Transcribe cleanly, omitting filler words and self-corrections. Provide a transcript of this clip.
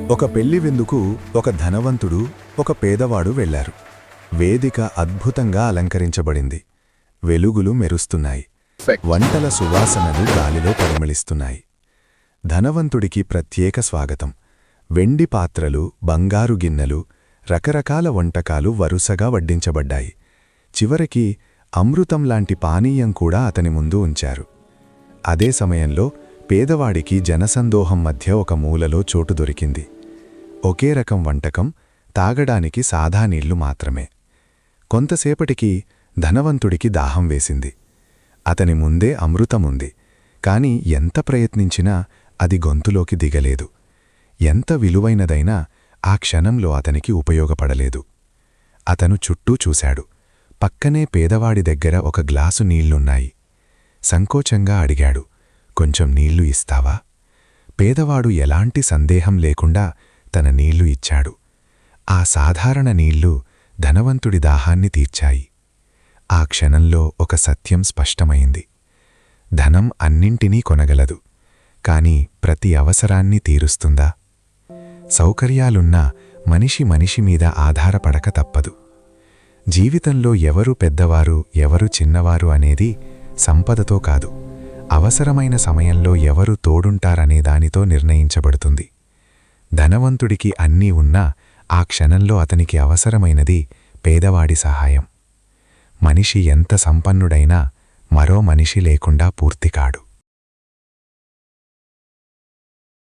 ఒక పెళ్లి విందుకు ఒక ధనవంతుడు ఒక పేదవాడు వెళ్లారు. వేదిక అద్భుతంగా అలంకరించబడింది. వెలుగులు మెరుస్తున్నాయి. వంటల సువాసనలు గాలిలో పరిమళిస్తున్నాయి. ధనవంతుడికి ప్రత్యేక స్వాగతం. వెండి పాత్రలు, బంగారు గిన్నెలు, రకరకాల వంటకాలు వరుసగా వడ్డించబడ్డాయి. చివరికి అమృతంలాంటి పానీయం కూడా అతని ముందు ఉంచారు. అదే సమయంలో పేదవాడికి జనసందోహం మధ్య ఒక మూలలో చోటు దొరికింది. ఒకే రకం వంటకం, తాగడానికి సాదా నీళ్లు మాత్రమే. కొంతసేపటికి ధనవంతుడికి దాహం వేసింది. అతని ముందే అమృతముంది, కాని ఎంత ప్రయత్నించినా అది గొంతులోకి దిగలేదు. ఎంత విలువైనదైనా ఆ క్షణంలో అతనికి ఉపయోగపడలేదు. అతను చుట్టూ చూశాడు. పక్కనే పేదవాడి దగ్గర ఒక గ్లాసు నీళ్లున్నాయి. సంకోచంగా అడిగాడు, కొంచెం నీళ్లు ఇస్తావా? పేదవాడు ఎలాంటి సందేహం లేకుండా తన నీళ్లు ఇచ్చాడు. ఆ సాధారణ నీళ్లు ధనవంతుడి దాహాన్ని తీర్చాయి. ఆ క్షణంలో ఒక సత్యం స్పష్టమైంది. ధనం అన్నింటినీ కొనగలదు, కాని ప్రతి అవసరాన్ని తీరుస్తుందా? సౌకర్యాలున్నా మనిషి మీద ఆధారపడక తప్పదు. జీవితంలో ఎవరు పెద్దవారు, ఎవరు చిన్నవారు అనేది సంపదతో కాదు, అవసరమైన సమయంలో ఎవరు తోడుంటారనే దానితో నిర్ణయించబడుతుంది. ధనవంతుడికి అన్నీ ఉన్నా ఆ క్షణంలో అతనికి అవసరమైనది పేదవాడి సహాయం. మనిషి ఎంత సంపన్నుడైనా మరో మనిషి లేకుండా పూర్తికాడు.